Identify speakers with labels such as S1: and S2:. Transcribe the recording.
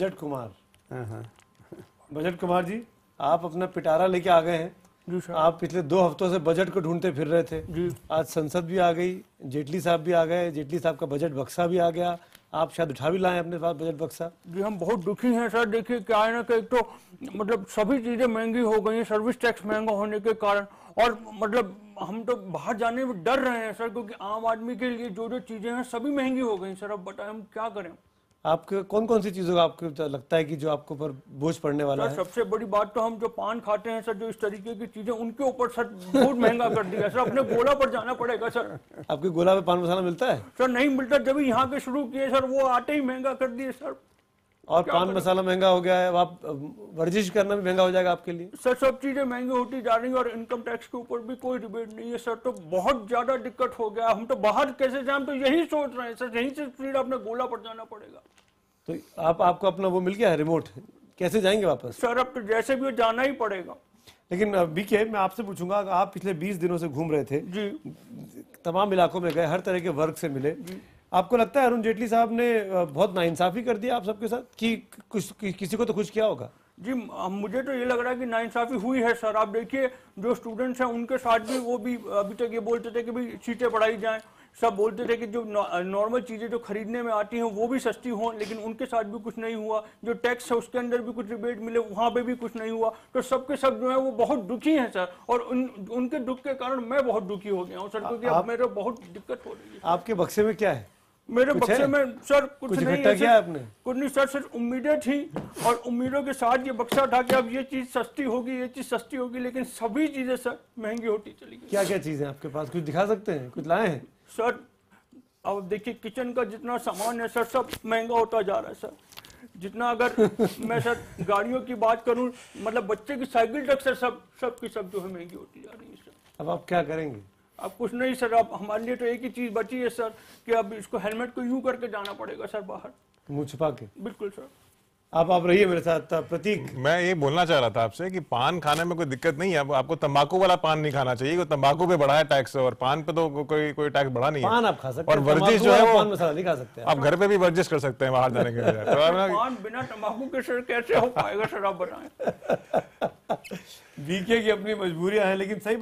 S1: Budget Kumar. Budget Kumar ji, आप अपना पिटारा लेके आ गए हैं
S2: जी सर।
S1: आप पिछले 2 हफ्तों से बजट को ढूंढते फिर रहे थे
S2: जी।
S1: आज संसद भी आ गई, जेटली साहब भी आ गए, जेटली साहब का बजट बक्सा भी आ गया, आप शायद उठा भी लाए अपने पास बजट बक्सा।
S2: जी हम बहुत दुखी हैं सर। देखिए क्या है ना कि एक तो मतलब सभी चीजें महंगी हो गई हैं, सर्विस टैक्स महंगा होने के कारण, और मतलब हम तो बाहर जाने में डर रहे हैं सर, क्योंकि आम आदमी के लिए जो जो चीजें हैं सभी महंगी हो गई सर। अब बताएं हम क्या करें।
S1: आपके कौन कौन सी चीजों का आपको लगता है कि जो आपको पर बोझ पड़ने वाला
S2: सर
S1: है?
S2: सबसे बड़ी बात तो हम जो पान खाते हैं सर, जो इस तरीके की चीजें, उनके ऊपर सर बहुत महंगा कर दिया सर। अपने गोला पर जाना पड़ेगा सर।
S1: आपके गोला में पान मसाला मिलता है?
S2: सर नहीं मिलता, जब यहाँ के शुरू किए सर वो आटे ही महंगा कर दिए सर।
S1: और पान मसाला महंगा हो गया है, अब आप वर्जिश करना भी महंगा हो जाएगा आपके लिए।
S2: सर सब चीजें महंगी होती जा रही है, और इनकम टैक्स के ऊपर भी कोई रिबेट नहीं है सर। तो बहुत ज्यादा दिक्कत हो गया। हम तो बाहर कैसे जाए, हम तो यही सोच रहे हैं सर, यहीं से सीधा अपने गोला पर जाना पड़ेगा।
S1: तो आपको अपना वो मिल गया है रिमोट, कैसे जाएंगे वापस?
S2: सर अब तो जैसे भी जाना ही पड़ेगा।
S1: लेकिन बीके मैं आपसे पूछूंगा, आप पिछले 20 दिनों से घूम रहे थे
S2: जी,
S1: तमाम इलाकों में गए, हर तरह के वर्ग से मिले, आपको लगता है अरुण जेटली साहब ने बहुत नाइंसाफी कर दिया आप सबके साथ कि किसी को तो खुश किया होगा?
S2: जी मुझे तो ये लग रहा है कि नाइंसाफी हुई है सर। आप देखिए जो स्टूडेंट्स हैं उनके साथ भी वो भी अभी तक ये बोलते थे कि भाई सीटें बढ़ाई जाएं, सब बोलते थे कि जो नॉर्मल चीजें जो खरीदने में आती हैं वो भी सस्ती हों, लेकिन उनके साथ भी कुछ नहीं हुआ। जो टैक्स है उसके अंदर भी कुछ रिबेट मिले, वहां पे भी कुछ नहीं हुआ। तो सबके सब जो है वो बहुत दुखी हैं सर, और उनके दुख के कारण मैं बहुत दुखी हो गया हूँ सर, क्योंकि अब मेरे बहुत दिक्कत हो रही है।
S1: आपके बक्से में क्या है?
S2: मेरे बक्से में सर कुछ नहीं
S1: इकट्ठा
S2: है
S1: किया आपने?
S2: कुछ नहीं सर, सिर्फ उम्मीदें थी, और उम्मीदों के साथ ये बक्सा था कि अब ये चीज सस्ती होगी, ये चीज सस्ती होगी, लेकिन सभी चीजें सर महंगी होती चली गई।
S1: क्या क्या चीजें आपके पास, कुछ दिखा सकते हैं, कुछ लाए हैं?
S2: सर अब देखिए किचन का जितना सामान है सर सब महंगा होता जा रहा है सर। जितना अगर मैं सर गाड़ियों की बात करूं, मतलब बच्चे की साइकिल तक सर सब की सब जो है महंगी होती जा रही है सर।
S1: अब आप क्या करेंगे?
S2: अब कुछ नहीं सर, अब हमारे लिए तो एक ही चीज बची है सर कि अब इसको हेलमेट को यूं करके जाना पड़ेगा सर बाहर,
S1: मुंह छुपा के।
S2: बिल्कुल सर।
S1: आप रहिए मेरे साथ। प्रतीक,
S3: मैं ये बोलना चाह रहा था आपसे कि पान खाने में कोई दिक्कत नहीं है। अब आपको तंबाकू वाला पान नहीं खाना चाहिए, तंबाकू पे बढ़ा है टैक्स, और पान पे तो कोई टैक्स बढ़ा नहीं है।
S1: पान आप खा सकते हैं,
S3: और वर्जिश जो है वो
S1: पान मसाला नहीं खा सकते
S3: आप घर पे भी वर्जिश कर सकते हैं बाहर जाने के लिए। तो
S2: पान बिना तंबाकू के सर कैसे हो पाएगा सर, आप बताएं।
S1: बीके की अपनी मजबूरियां हैं, लेकिन सही